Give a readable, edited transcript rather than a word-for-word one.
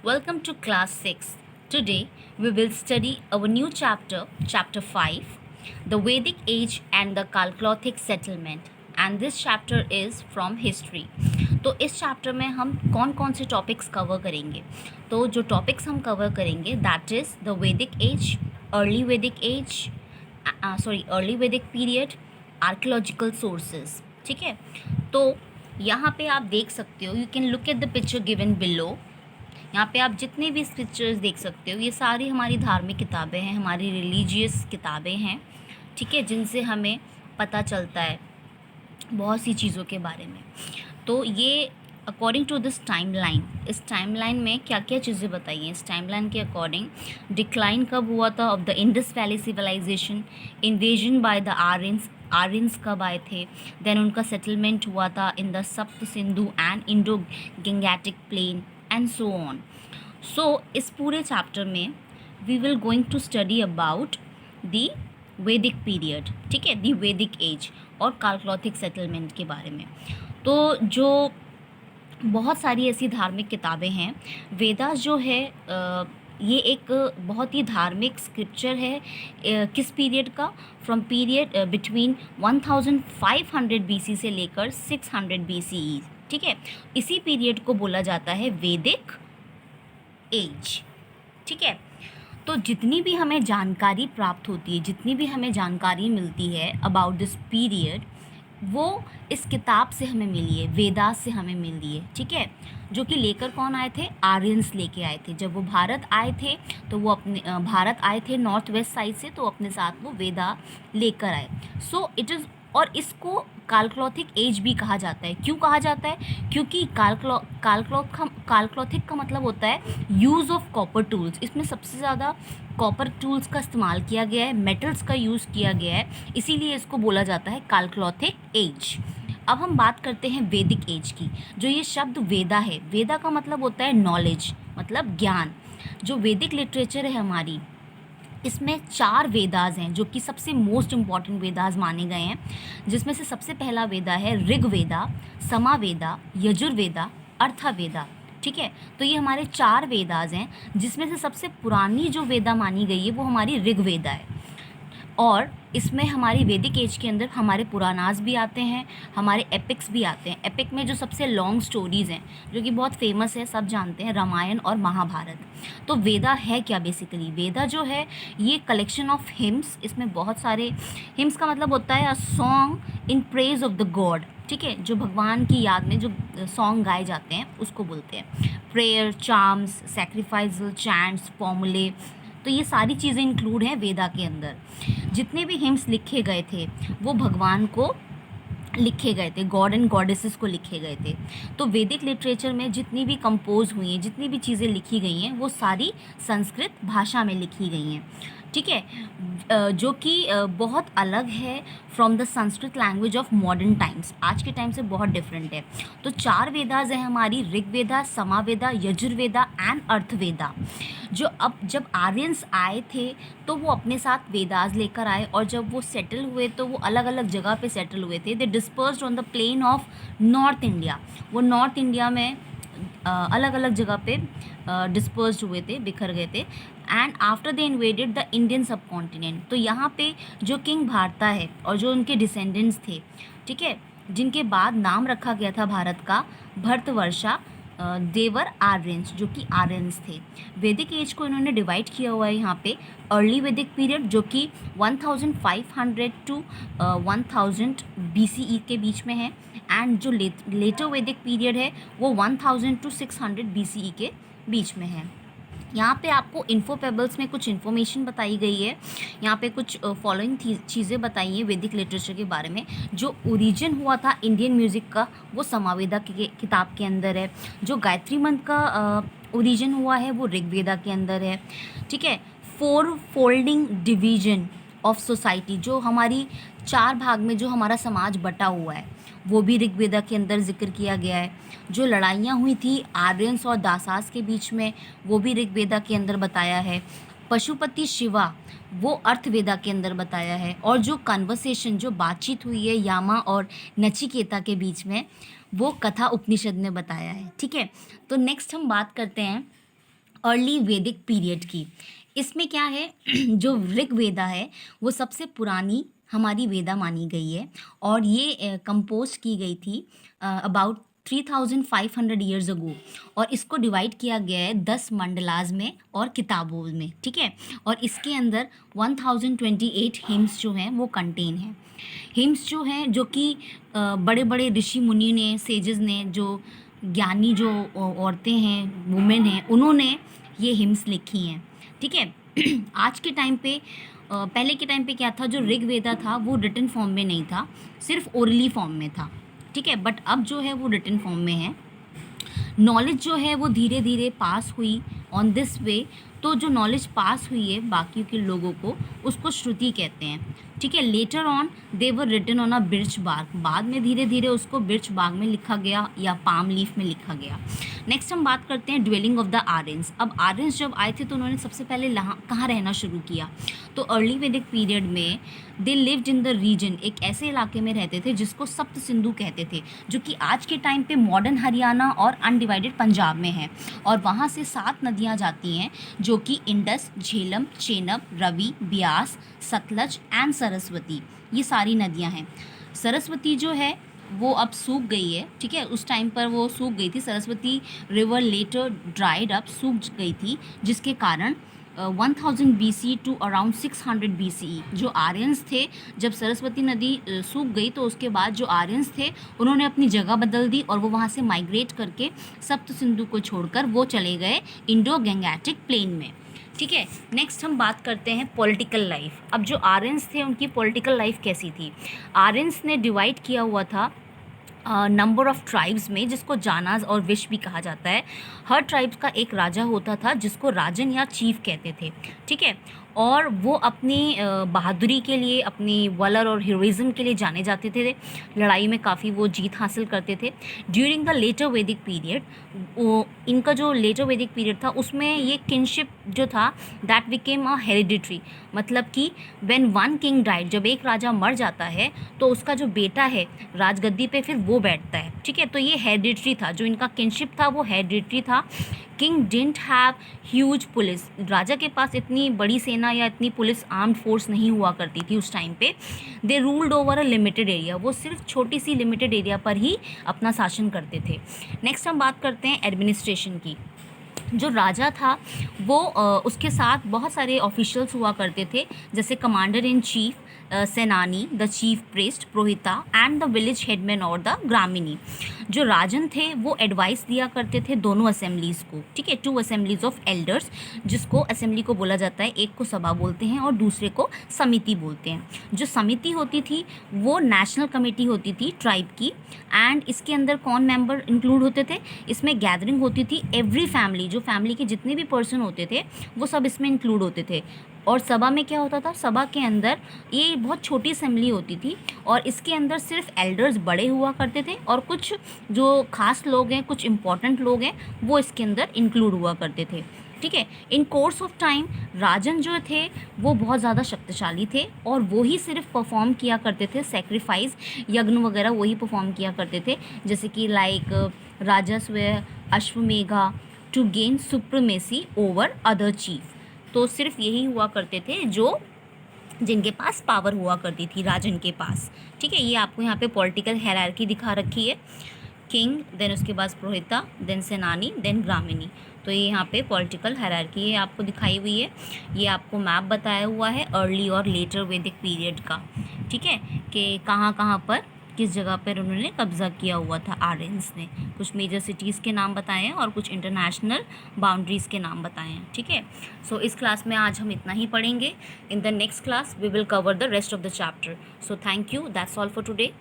Welcome to class 6. Today we will study our new chapter, chapter 5, the Vedic age and the Chalcolithic settlement. And this chapter is from history. तो इस chapter में हम कौन कौन से topics cover करेंगे? तो जो टॉपिक्स हम कवर करेंगे दैट इज़ द वैदिक एज, अर्ली वैदिक as, early Vedic period, archaeological sources. ठीक है, तो यहाँ पे आप देख सकते हो, you can look at the picture given below. यहाँ पे आप जितने भी पिक्चर्स देख सकते हो ये सारी हमारी धार्मिक किताबें हैं, हमारी रिलीजियस किताबें हैं. ठीक है, जिनसे हमें पता चलता है बहुत सी चीज़ों के बारे में. तो ये अकॉर्डिंग टू दिस टाइमलाइन, इस टाइमलाइन में क्या क्या चीज़ें बताई हैं. इस टाइमलाइन के अकॉर्डिंग डिक्लाइन कब हुआ था of the Indus valley civilisation, invasion by the Aryans कब आए थे, देन उनका सेटलमेंट हुआ था in the Sapta Sindhu and Indo gangetic plain and so on. So इस पूरे चैप्टर में we will going to study about the Vedic period. ठीक है, द वैदिक एज और कालक्लोथिक सेटलमेंट के बारे में. तो जो बहुत सारी ऐसी धार्मिक किताबें हैं, वेदास जो है ये एक बहुत ही धार्मिक स्क्रिप्चर है. किस पीरियड का? फ्रॉम पीरियड बिटवीन 1500 BC से लेकर 600 BCE. ठीक है, इसी पीरियड को बोला जाता है वैदिक एज. ठीक है, तो जितनी भी हमें जानकारी प्राप्त होती है, जितनी भी हमें जानकारी मिलती है अबाउट दिस पीरियड, वो इस किताब से हमें मिली है, वेदास से हमें मिली है. ठीक है, जो कि लेकर कौन आए थे? आर्यंस लेके आए थे. जब वो भारत आए थे तो वो अपने भारत आए थे नॉर्थ वेस्ट साइड से, तो अपने साथ वो वेदा लेकर आए. सो इट इज़, और इसको कालक्लोथिक एज भी कहा जाता है. क्यों कहा जाता है? क्योंकि कालक्लोथिक का मतलब होता है यूज़ ऑफ कॉपर टूल्स. इसमें सबसे ज़्यादा कॉपर टूल्स का इस्तेमाल किया गया है, मेटल्स का यूज़ किया गया है, इसीलिए इसको बोला जाता है कालक्लोथिक एज. अब हम बात करते हैं वैदिक एज की. जो ये शब्द वेदा है, वेदा का मतलब होता है नॉलेज, मतलब ज्ञान. जो वैदिक लिटरेचर है हमारी, इसमें 4 वेदास हैं जो कि सबसे मोस्ट इम्पॉर्टेंट वेदास माने गए हैं. जिसमें से सबसे पहला वेदा है ऋग्वेदा, समावेदा, यजुर्वेदा, अर्थवेदा. ठीक है, तो ये हमारे 4 वेदास हैं, जिसमें से सबसे पुरानी जो वेदा मानी गई है वो हमारी ऋग्वेदा है. और इसमें हमारी वैदिक एज के अंदर हमारे पुराणास भी आते हैं, हमारे एपिक्स भी आते हैं. एपिक में जो सबसे लॉन्ग स्टोरीज़ हैं जो कि बहुत फेमस है, सब जानते हैं, रामायण और महाभारत. तो वेदा है क्या? बेसिकली वेदा जो है ये कलेक्शन ऑफ हिम्स. इसमें बहुत सारे हिम्स का मतलब होता है a song in praise of the God. ठीक है, जो भगवान की याद में जो सॉन्ग गाए जाते हैं उसको बोलते हैं. प्रेयर, चार्म्स, सैक्रिफाइसल चैंट्स, फॉर्मूले, तो ये सारी चीज़ें इंक्लूड हैं वेदा के अंदर. जितने भी हिम्स लिखे गए थे वो भगवान को लिखे गए थे, गॉड एंड गॉडेसेस को लिखे गए थे. तो वैदिक लिटरेचर में जितनी भी कंपोज हुई हैं, जितनी भी चीज़ें लिखी गई हैं, वो सारी संस्कृत भाषा में लिखी गई हैं. ठीक है, जो कि बहुत अलग है from the Sanskrit language of modern times. आज के टाइम से बहुत डिफरेंट है. तो 4 वेदास हैं हमारी, ऋग्वेदा, समावेदा, यजुर्वेदा एंड अर्थवेदा. जो अब जब आर्यंस आए थे तो वो अपने साथ वेदास लेकर आए, और जब वो सेटल हुए तो वो अलग अलग जगह पे सेटल हुए थे. They dispersed on the plain of north India. वो नॉर्थ इंडिया में अलग अलग जगह पे डिस्पर्स्ड हुए थे, बिखर गए थे. And after they invaded the Indian सब कॉन्टिनेंट. तो यहाँ पे जो किंग भारता है और जो उनके डिसेंडेंट्स थे, ठीक है, जिनके बाद नाम रखा गया था भारत का भरतवर्षा, देवर आर्यंस, जो कि आर्यंस थे. वैदिक एज को इन्होंने डिवाइड किया हुआ है यहाँ पे. अर्ली वैदिक पीरियड जो कि 1500 टू 1000 BCE के बीच में है, एंड जो लेटर वैदिक पीरियड है वो 1000 टू 600 BCE के बीच में है. यहाँ पे आपको इन्फोपेबल्स में कुछ इन्फॉर्मेशन बताई गई है. यहाँ पे कुछ फॉलोइंग चीज़ें बताई हैं वैदिक लिटरेचर के बारे में. जो ओरिजिन हुआ था इंडियन म्यूज़िक का वो समावेदा की किताब के अंदर है. जो गायत्री मंत्र का ओरिजिन हुआ है वो ऋग्वेदा के अंदर है. ठीक है, 4 फोल्डिंग डिवीजन ऑफ सोसाइटी, जो हमारी 4 भाग में जो हमारा समाज बटा हुआ है वो भी ऋग्वेदा के अंदर जिक्र किया गया है. जो लड़ाइयाँ हुई थी आर्यंस और दासास के बीच में वो भी ऋग्वेदा के अंदर बताया है. पशुपति शिवा वो अर्थवेदा के अंदर बताया है. और जो कन्वर्सेशन, जो बातचीत हुई है यामा और नचिकेता के बीच में, वो कथा उपनिषद में बताया है. ठीक है, तो नेक्स्ट हम बात करते हैं अर्ली वैदिक पीरियड की। इसमें क्या है जो ऋग वेदा है वो सबसे पुरानी हमारी वेदा मानी गई है और ये कंपोज की गई थी अबाउट 3500 ईयर्स अगो। और इसको डिवाइड किया गया है 10 मंडलाज में और किताबों में, ठीक है। और इसके अंदर 1028 हिम्स जो हैं वो कंटेन हैं। हिम्स जो हैं जो कि बड़े बड़े ऋषि मुनि ने, सेजेस ने, जो ज्ञानी जो औरतें हैं, वुमेन हैं, उन्होंने ये हिम्स लिखी हैं, ठीक है। आज के टाइम पे पहले के टाइम पे क्या था, जो ऋग वेदा था वो रिटन फॉर्म में नहीं था, सिर्फ ओरली फॉर्म में था, ठीक है। बट अब जो है वो रिटन फॉर्म में है। नॉलेज जो है वो धीरे धीरे पास हुई ऑन दिस वे। तो जो नॉलेज पास हुई है बाकी के लोगों को, उसको श्रुति कहते हैं, ठीक है। Later on they were written on a birch bark, बाद में धीरे धीरे उसको बिर्च बार्क में लिखा गया या पाम लीफ में लिखा गया। नेक्स्ट हम बात करते हैं ड्वेलिंग ऑफ द आर्यंस। अब आर्यंस जब आए थे तो उन्होंने सबसे पहले कहाँ रहना शुरू किया, तो अर्ली वैदिक पीरियड में they lived in the region, एक ऐसे इलाके में रहते थे जिसको सप्त सिंधु कहते थे, जो कि आज के टाइम पे मॉडर्न हरियाणा और अनडिवाइडेड पंजाब में है। और वहाँ से 7 नदियाँ जाती हैं जो कि इंडस, झेलम, चेनाब, रवि, ब्यास, सतलज एंड सरस्वती, ये सारी नदियाँ हैं। सरस्वती जो है वो अब सूख गई है, ठीक है। उस टाइम पर वो सूख गई थी, Saraswati river later dried up, सूख गई थी, जिसके कारण 1000 BC टू अराउंड 600 BCE जो आर्यंस थे, जब सरस्वती नदी सूख गई तो उसके बाद जो आर्यंस थे उन्होंने अपनी जगह बदल दी और वो वहाँ से माइग्रेट करके सप्त सिंधु को छोड़कर वो चले गए इंडो गंगैटिक प्लेन में, ठीक है। नेक्स्ट हम बात करते हैं पॉलिटिकल लाइफ। अब जो आर्यंस थे उनकी पॉलिटिकल लाइफ कैसी थी। आर्यंस ने डिवाइड किया हुआ था नंबर ऑफ ट्राइब्स में, जिसको जानाज और विश भी कहा जाता है। हर ट्राइब्स का एक राजा होता था जिसको राजन या चीफ कहते थे, ठीक है। और वो अपनी बहादुरी के लिए, अपनी वलर और हीरोइज्म के लिए जाने जाते थे, लड़ाई में काफ़ी वो जीत हासिल करते थे। ड्यूरिंग द लेटर वैदिक पीरियड, इनका जो लेटर वैदिक पीरियड था उसमें ये किनशिप जो था दैट बिकेम अ हेरिडिटरी, मतलब कि व्हेन वन किंग डाइड, जब एक राजा मर जाता है तो उसका जो बेटा है राजगद्दी पे फिर वो बैठता है, ठीक है। तो ये हेरिडिटरी था, जो इनका किनशिप था वो हेरिडिटरी था। King didn't have huge police, राजा के पास इतनी बड़ी सेना या इतनी पुलिस आर्म्ड फोर्स नहीं हुआ करती थी उस टाइम पे। दे ruled over a limited area, वो सिर्फ छोटी सी लिमिटेड एरिया पर ही अपना शासन करते थे। नेक्स्ट हम बात करते हैं एडमिनिस्ट्रेशन की। जो राजा था वो उसके साथ बहुत सारे ऑफिशियल्स हुआ करते थे, जैसे कमांडर इन चीफ, सेनानी, द चीफ प्रीस्ट, पुरोहिता एंड द विलेज हेडमैन और द ग्रामीणी। जो राजन थे वो एडवाइस दिया करते थे दोनों असेंबलीज़ को, ठीक है, 2 असेंबलीज ऑफ एल्डर्स, जिसको असेंबली को बोला जाता है, एक को सभा बोलते हैं और दूसरे को समिति बोलते हैं। जो समिति होती थी वो नेशनल कमेटी होती थी ट्राइब की, एंड इसके अंदर कौन मेंबर इंक्लूड होते थे, इसमें गैदरिंग होती थी एवरी फैमिली, जो फैमिली के जितने भी पर्सन होते थे वो सब इसमें इंक्लूड होते थे। और सभा में क्या होता था, सभा के अंदर ये बहुत छोटी असेंबली होती थी और इसके अंदर सिर्फ एल्डर्स बड़े हुआ करते थे और कुछ जो खास लोग हैं, कुछ इंपॉर्टेंट लोग हैं, वो इसके अंदर इंक्लूड हुआ करते थे, ठीक है। इन कोर्स ऑफ टाइम राजन जो थे वो बहुत ज़्यादा शक्तिशाली थे और वो ही सिर्फ परफॉर्म किया करते थे, सेक्रीफाइस, यज्ञ वगैरह वही परफॉर्म किया करते थे, जैसे कि लाइक राजस्व, अश्वमेधा, to gain supremacy over other chief. तो सिर्फ यही हुआ करते थे जो जिनके पास पावर हुआ करती थी राजन के पास, ठीक है। ये आपको यहाँ पे पॉलिटिकल हायरार्की दिखा रखी है, किंग, देन उसके बाद पुरोहिता, देन सेनानी, देन ग्रामीणी। तो ये यहाँ पे पॉलिटिकल हायरार्की है आपको दिखाई हुई है। ये आपको मैप बताया हुआ है अर्ली और लेटर वैदिक पीरियड का, ठीक है, कि कहाँ कहाँ पर किस जगह पर उन्होंने कब्जा किया हुआ था आर्यंस ने। कुछ मेजर सिटीज़ के नाम बताए हैं और कुछ इंटरनेशनल बाउंड्रीज़ के नाम बताए हैं, ठीक है। सो इस क्लास में आज हम इतना ही पढ़ेंगे। In the next class we will cover the rest of the chapter. So thank you, that's all for today.